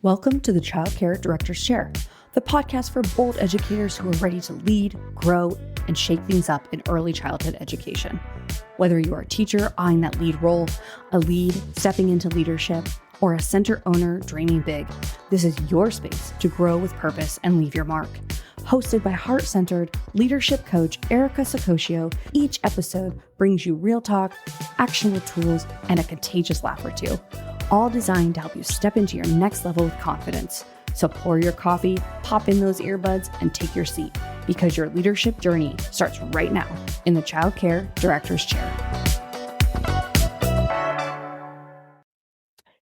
Welcome to the Childcare Directors Chair, the podcast for bold educators who are ready to lead, grow, and shake things up in early childhood education. Whether you are a teacher eyeing that lead role, a lead stepping into leadership, or a center owner dreaming big, this is your space to grow with purpose and leave your mark. Hosted by heart-centered leadership coach Erica Sacoccio, each episode brings you real talk, actionable tools, and a contagious laugh or two, all designed to help you step into your next level with confidence. So pour your coffee, pop in those earbuds, and take your seat, because your leadership journey starts right now in the Childcare Directors Chair.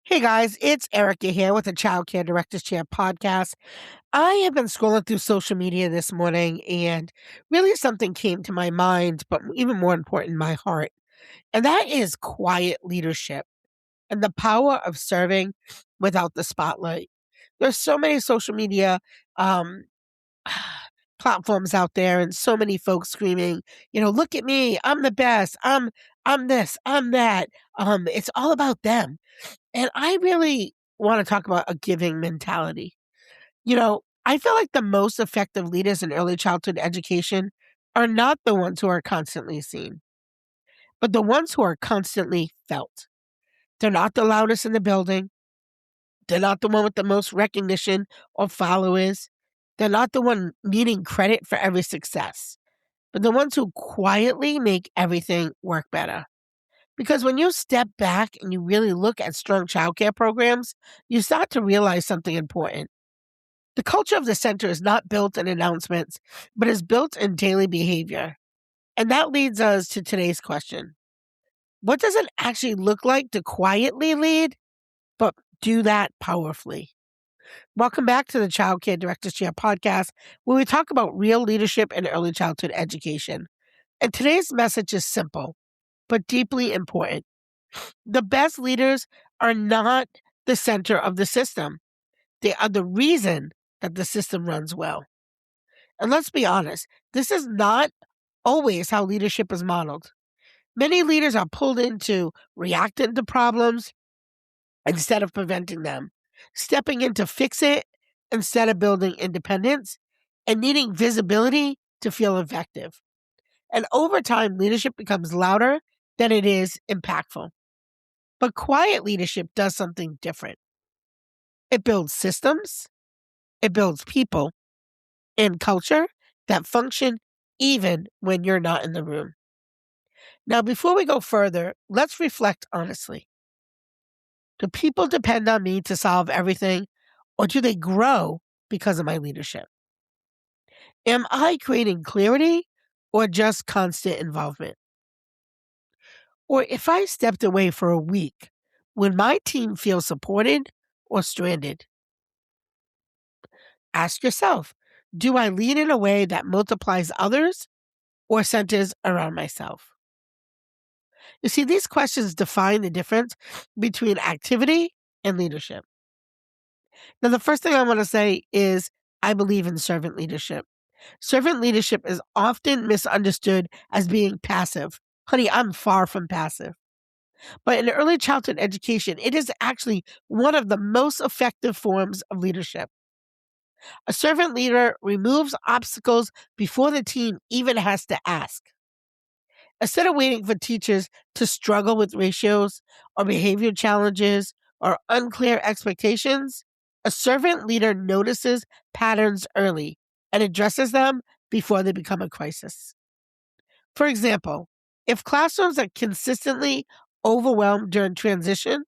Hey guys, it's Erica here with the Childcare Directors Chair Podcast. I have been scrolling through social media this morning, and really something came to my mind, but even more important, my heart. And that is quiet leadership and the power of serving without the spotlight. There's so many social media platforms out there, and so many folks screaming, look at me, I'm the best, I'm this, I'm that. It's all about them. And I really want to talk about a giving mentality. I feel like the most effective leaders in early childhood education are not the ones who are constantly seen, but the ones who are constantly felt. They're not the loudest in the building. They're not the one with the most recognition or followers. They're not the one needing credit for every success, but the ones who quietly make everything work better. Because when you step back and you really look at strong childcare programs, you start to realize something important. The culture of the center is not built in announcements, but is built in daily behavior. And that leads us to today's question. What does it actually look like to quietly lead, but do that powerfully? Welcome back to the Childcare Directors Chair Podcast, where we talk about real leadership in early childhood education. And today's message is simple, but deeply important. The best leaders are not the center of the system. They are the reason that the system runs well. And let's be honest, this is not always how leadership is modeled. Many leaders are pulled into reacting to problems instead of preventing them, stepping in to fix it instead of building independence, and needing visibility to feel effective. And over time, leadership becomes louder than it is impactful. But quiet leadership does something different. It builds systems, it builds people, and culture that function even when you're not in the room. Now, before we go further, let's reflect honestly. Do people depend on me to solve everything, or do they grow because of my leadership? Am I creating clarity or just constant involvement? Or if I stepped away for a week, would my team feel supported or stranded? Ask yourself, do I lead in a way that multiplies others or centers around myself? You see, these questions define the difference between activity and leadership. Now, the first thing I want to say is I believe in servant leadership. Servant leadership is often misunderstood as being passive. Honey, I'm far from passive. But in early childhood education, it is actually one of the most effective forms of leadership. A servant leader removes obstacles before the team even has to ask. Instead of waiting for teachers to struggle with ratios or behavior challenges or unclear expectations, a servant leader notices patterns early and addresses them before they become a crisis. For example, if classrooms are consistently overwhelmed during transition,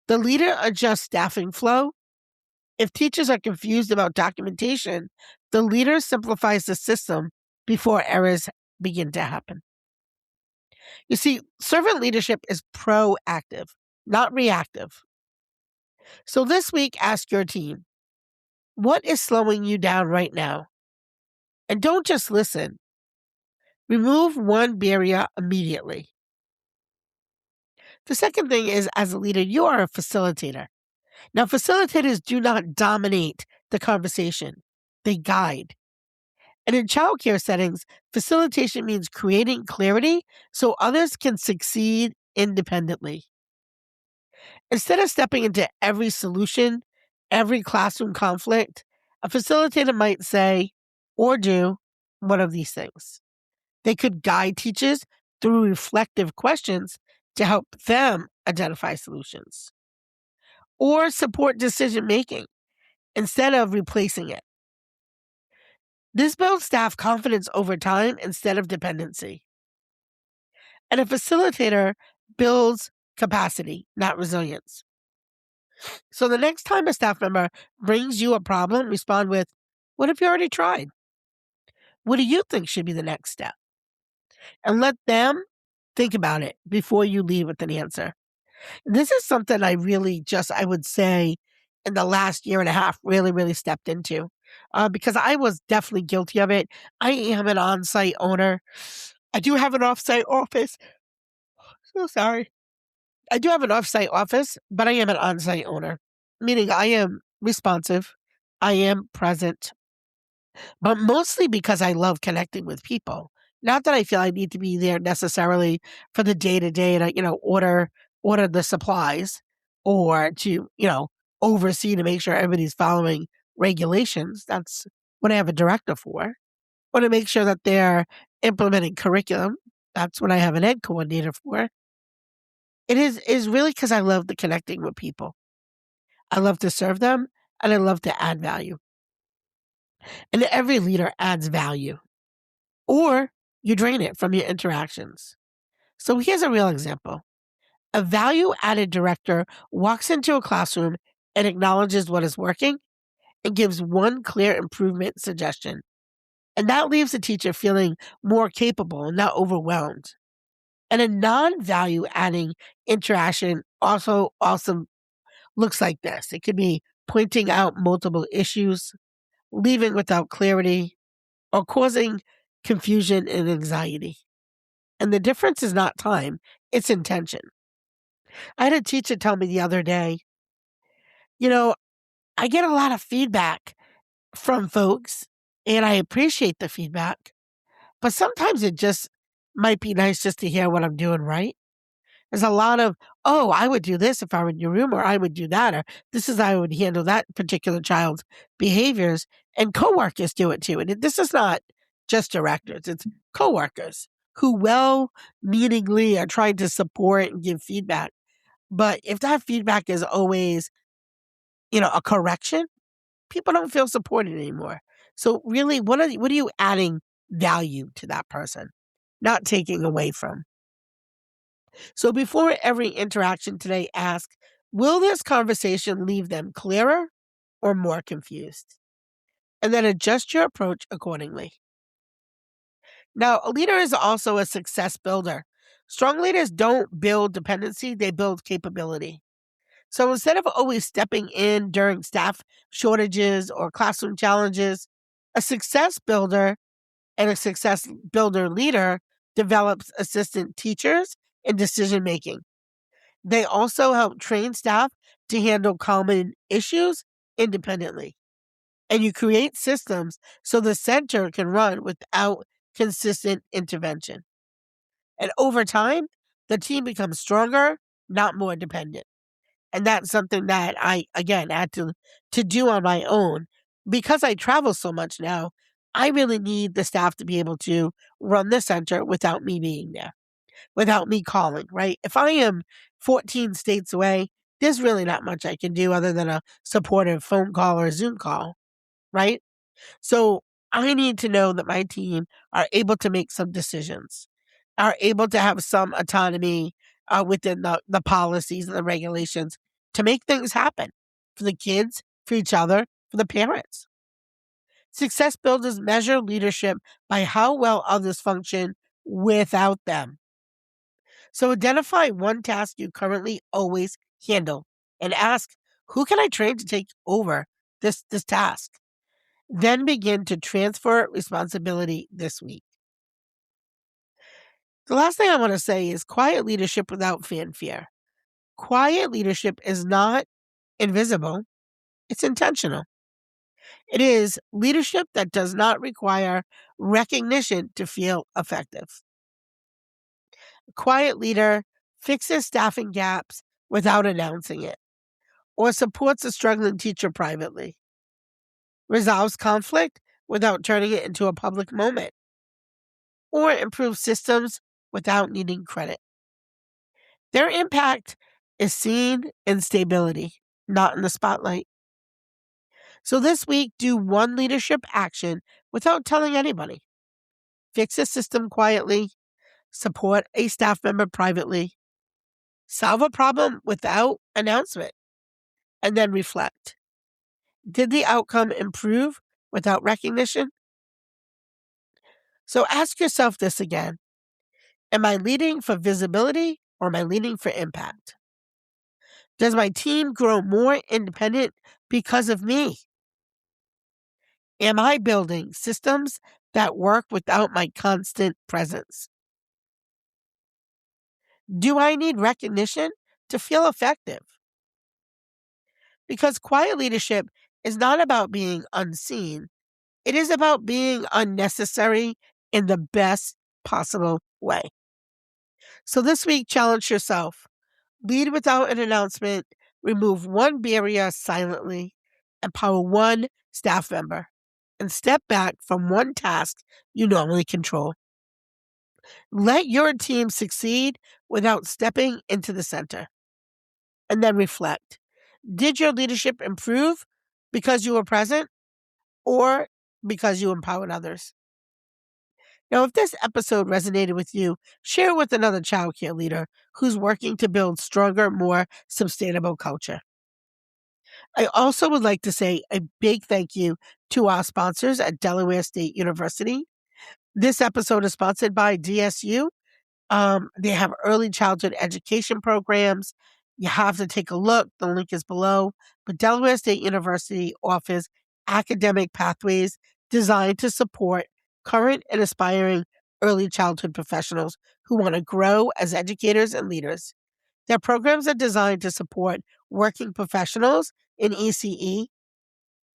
the leader adjusts staffing flow. If teachers are confused about documentation, the leader simplifies the system before errors begin to happen. You see, servant leadership is proactive, not reactive. So this week, ask your team, what is slowing you down right now? And don't just listen. Remove one barrier immediately. The second thing is, as a leader, you are a facilitator. Now, facilitators do not dominate the conversation. They guide. And in childcare settings, facilitation means creating clarity so others can succeed independently. Instead of stepping into every solution every classroom conflict, a facilitator might say or do one of these things. They could guide teachers through reflective questions to help them identify solutions, or support decision making instead of replacing it. This builds staff confidence over time instead of dependency. And a facilitator builds capacity, not resilience. So the next time a staff member brings you a problem, respond with, "What have you already tried? What do you think should be the next step?" And let them think about it before you leave with an answer. This is something I really I would say, in the last year and a half, really stepped into because I was definitely guilty of it. I am an on-site owner. I do have an off-site office. So sorry. I do have an off-site office, but I am an on-site owner, meaning I am responsive. I am present, but mostly because I love connecting with people. Not that I feel I need to be there necessarily for the day-to-day to, order the supplies or to, oversee to make sure everybody's following regulations. That's what I have a director for. Or to make sure that they're implementing curriculum. That's what I have an ed coordinator for. It is really because I love the connecting with people. I love to serve them and I love to add value. And every leader adds value, or you drain it from your interactions. So here's a real example. A value-added director walks into a classroom and acknowledges what is working and gives one clear improvement suggestion. And that leaves the teacher feeling more capable and not overwhelmed. And a non-value adding interaction also looks like this. It could be pointing out multiple issues, leaving without clarity, or causing confusion and anxiety. And the difference is not time, it's intention. I had a teacher tell me the other day, I get a lot of feedback from folks and I appreciate the feedback, but sometimes it just might be nice just to hear what I'm doing right. There's a lot of, "Oh, I would do this if I were in your room," or "I would do that," or "This is how I would handle that particular child's behaviors." And coworkers do it too. And this is not just directors, it's coworkers who well-meaningly are trying to support and give feedback. But if that feedback is always, a correction, people don't feel supported anymore. So really, what are you adding value to that person, not taking away from? So before every interaction today, ask, will this conversation leave them clearer or more confused? And then adjust your approach accordingly. Now, a leader is also a success builder. Strong leaders don't build dependency, they build capability. So instead of always stepping in during staff shortages or classroom challenges, a success builder and a success builder leader develops assistant teachers in decision making. They also help train staff to handle common issues independently. And you create systems so the center can run without consistent intervention. And over time, the team becomes stronger, not more dependent. And that's something that I, again, had to do on my own. Because I travel so much now, I really need the staff to be able to run the center without me being there, without me calling, right? If I am 14 states away, there's really not much I can do other than a supportive phone call or Zoom call, right? So I need to know that my team are able to make some decisions, are able to have some autonomy within the policies and the regulations to make things happen for the kids, for each other, for the parents. Success builders measure leadership by how well others function without them. So identify one task you currently always handle and ask, who can I train to take over this task? Then begin to transfer responsibility this week. The last thing I want to say is quiet leadership without fanfare. Quiet leadership is not invisible, it's intentional. It is leadership that does not require recognition to feel effective. A quiet leader fixes staffing gaps without announcing it, or supports a struggling teacher privately, resolves conflict without turning it into a public moment, or improves systems without needing credit. Their impact is seen in stability, not in the spotlight. So this week, do one leadership action without telling anybody. Fix a system quietly, support a staff member privately, solve a problem without announcement, and then reflect. Did the outcome improve without recognition? So ask yourself this again. Am I leading for visibility or am I leading for impact? Does my team grow more independent because of me? Am I building systems that work without my constant presence? Do I need recognition to feel effective? Because quiet leadership is not about being unseen. It is about being unnecessary in the best possible way. So this week, challenge yourself. Lead without an announcement, remove one barrier silently, empower one staff member, and step back from one task you normally control. Let your team succeed without stepping into the center. And then reflect. Did your leadership improve because you were present or because you empowered others? Now, if this episode resonated with you, share it with another childcare leader who's working to build stronger, more sustainable culture. I also would like to say a big thank you to our sponsors at Delaware State University. This episode is sponsored by DSU. They have early childhood education programs. You have to take a look. The link is below. But Delaware State University offers academic pathways designed to support current and aspiring early childhood professionals who want to grow as educators and leaders. Their programs are designed to support working professionals in ECE,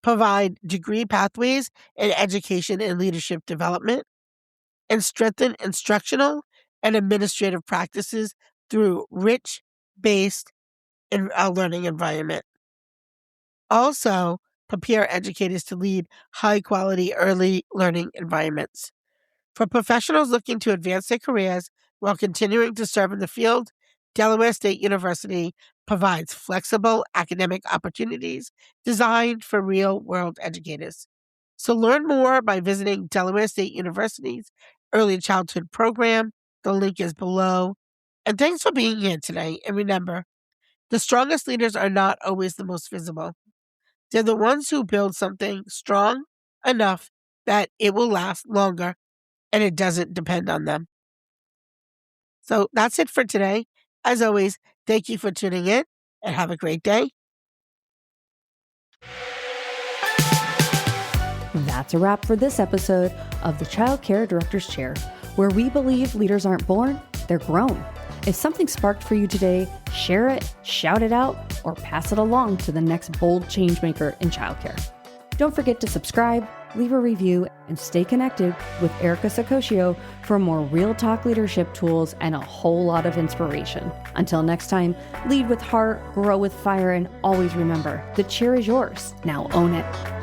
provide degree pathways in education and leadership development, and strengthen instructional and administrative practices through rich-based learning environment. Also, prepare educators to lead high-quality early learning environments. For professionals looking to advance their careers while continuing to serve in the field, Delaware State University provides flexible academic opportunities designed for real-world educators. So learn more by visiting Delaware State University's Early Childhood Program. The link is below. And thanks for being here today. And remember, the strongest leaders are not always the most visible. They're the ones who build something strong enough that it will last longer and it doesn't depend on them. So that's it for today. As always, thank you for tuning in and have a great day. That's a wrap for this episode of the Childcare Directors Chair, where we believe leaders aren't born, they're grown. If something sparked for you today, share it, shout it out, or pass it along to the next bold changemaker in childcare. Don't forget to subscribe, leave a review, and stay connected with Erica Sacosio for more real talk leadership tools and a whole lot of inspiration. Until next time, lead with heart, grow with fire, and always remember, the chair is yours. Now own it.